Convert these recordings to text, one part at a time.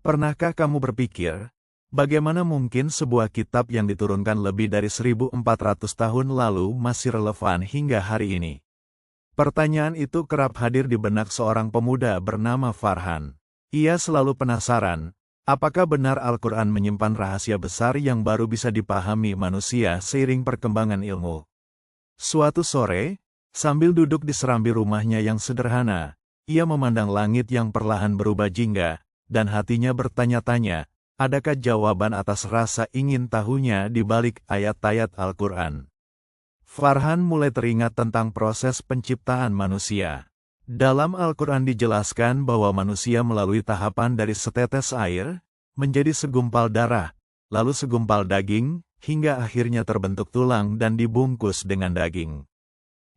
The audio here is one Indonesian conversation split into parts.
Pernahkah kamu berpikir, bagaimana mungkin sebuah kitab yang diturunkan lebih dari 1400 tahun lalu masih relevan hingga hari ini? Pertanyaan itu kerap hadir di benak seorang pemuda bernama Farhan. Ia selalu penasaran, apakah benar Al-Quran menyimpan rahasia besar yang baru bisa dipahami manusia seiring perkembangan ilmu. Suatu sore, sambil duduk di serambi rumahnya yang sederhana, ia memandang langit yang perlahan berubah jingga, dan hatinya bertanya-tanya, adakah jawaban atas rasa ingin tahunya di balik ayat-ayat Al-Quran? Farhan mulai teringat tentang proses penciptaan manusia. Dalam Al-Quran dijelaskan bahwa manusia melalui tahapan dari setetes air, menjadi segumpal darah, lalu segumpal daging, hingga akhirnya terbentuk tulang dan dibungkus dengan daging.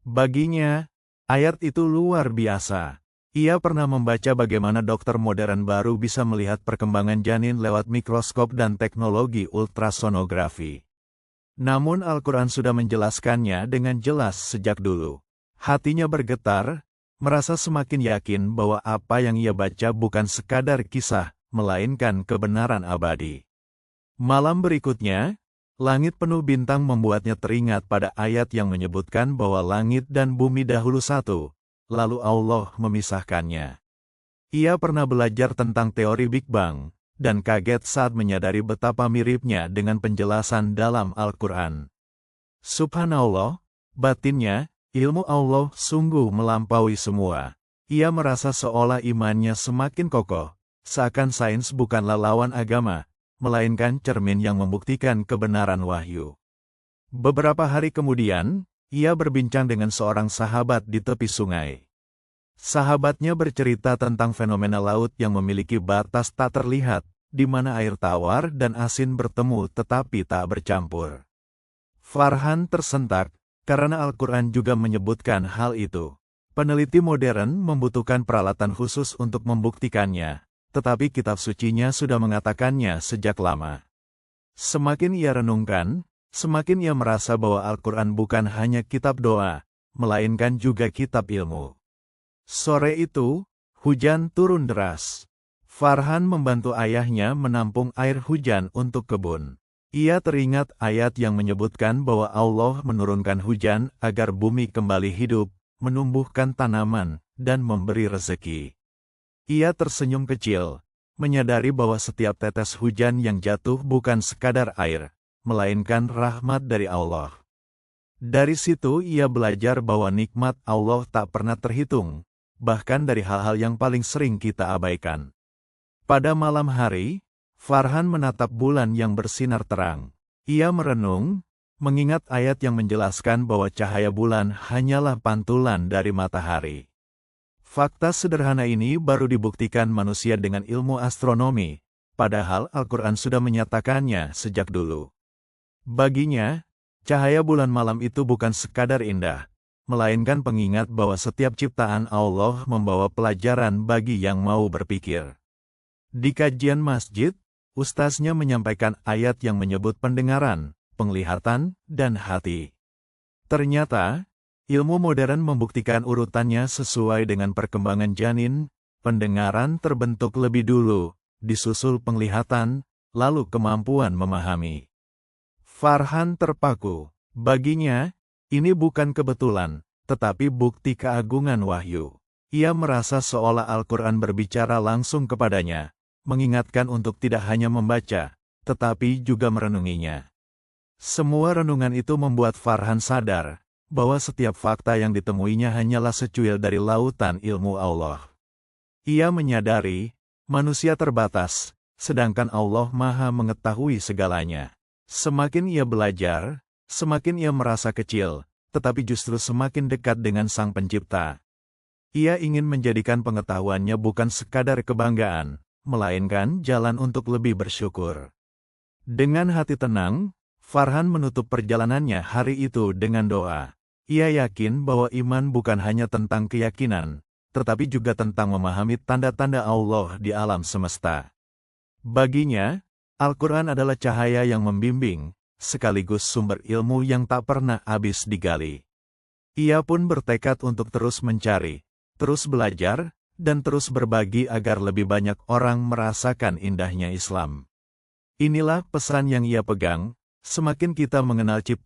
Baginya, ayat itu luar biasa. Ia pernah membaca bagaimana dokter modern baru bisa melihat perkembangan janin lewat mikroskop dan teknologi ultrasonografi. Namun Al-Quran sudah menjelaskannya dengan jelas sejak dulu. Hatinya bergetar, merasa semakin yakin bahwa apa yang ia baca bukan sekadar kisah, melainkan kebenaran abadi. Malam berikutnya, langit penuh bintang membuatnya teringat pada ayat yang menyebutkan bahwa langit dan bumi dahulu satu, lalu Allah memisahkannya. Ia pernah belajar tentang teori Big Bang, dan kaget saat menyadari betapa miripnya dengan penjelasan dalam Al-Quran. Subhanallah, batinnya, ilmu Allah sungguh melampaui semua. Ia merasa seolah imannya semakin kokoh, seakan sains bukanlah lawan agama, melainkan cermin yang membuktikan kebenaran wahyu. Beberapa hari kemudian, ia berbincang dengan seorang sahabat di tepi sungai. Sahabatnya bercerita tentang fenomena laut yang memiliki batas tak terlihat, di mana air tawar dan asin bertemu tetapi tak bercampur. Farhan tersentak, karena Al-Quran juga menyebutkan hal itu. Peneliti modern membutuhkan peralatan khusus untuk membuktikannya, tetapi kitab sucinya sudah mengatakannya sejak lama. Semakin ia renungkan, semakin ia merasa bahwa Al-Quran bukan hanya kitab doa, melainkan juga kitab ilmu. Sore itu, hujan turun deras. Farhan membantu ayahnya menampung air hujan untuk kebun. Ia teringat ayat yang menyebutkan bahwa Allah menurunkan hujan agar bumi kembali hidup, menumbuhkan tanaman, dan memberi rezeki. Ia tersenyum kecil, menyadari bahwa setiap tetes hujan yang jatuh bukan sekadar air, melainkan rahmat dari Allah. Dari situ ia belajar bahwa nikmat Allah tak pernah terhitung, bahkan dari hal-hal yang paling sering kita abaikan. Pada malam hari, Farhan menatap bulan yang bersinar terang. Ia merenung, mengingat ayat yang menjelaskan bahwa cahaya bulan hanyalah pantulan dari matahari. Fakta sederhana ini baru dibuktikan manusia dengan ilmu astronomi, padahal Al-Quran sudah menyatakannya sejak dulu. Baginya, cahaya bulan malam itu bukan sekadar indah, melainkan pengingat bahwa setiap ciptaan Allah membawa pelajaran bagi yang mau berpikir. Di kajian masjid, ustaznya menyampaikan ayat yang menyebut pendengaran, penglihatan, dan hati. Ternyata, ilmu modern membuktikan urutannya sesuai dengan perkembangan janin, pendengaran terbentuk lebih dulu, disusul penglihatan, lalu kemampuan memahami. Farhan terpaku. Baginya, ini bukan kebetulan, tetapi bukti keagungan wahyu. Ia merasa seolah Al-Quran berbicara langsung kepadanya, mengingatkan untuk tidak hanya membaca, tetapi juga merenunginya. Semua renungan itu membuat Farhan sadar, bahwa setiap fakta yang ditemuinya hanyalah secuil dari lautan ilmu Allah. Ia menyadari, manusia terbatas, sedangkan Allah Maha mengetahui segalanya. Semakin ia belajar, semakin ia merasa kecil, tetapi justru semakin dekat dengan Sang Pencipta. Ia ingin menjadikan pengetahuannya bukan sekadar kebanggaan, melainkan jalan untuk lebih bersyukur. Dengan hati tenang, Farhan menutup perjalanannya hari itu dengan doa. Ia yakin bahwa iman bukan hanya tentang keyakinan, tetapi juga tentang memahami tanda-tanda Allah di alam semesta. Baginya, Al-Quran adalah cahaya yang membimbing, sekaligus sumber ilmu yang tak pernah habis digali. Ia pun bertekad untuk terus mencari, terus belajar, dan terus berbagi agar lebih banyak orang merasakan indahnya Islam. Inilah pesan yang ia pegang, semakin kita mengenal cipta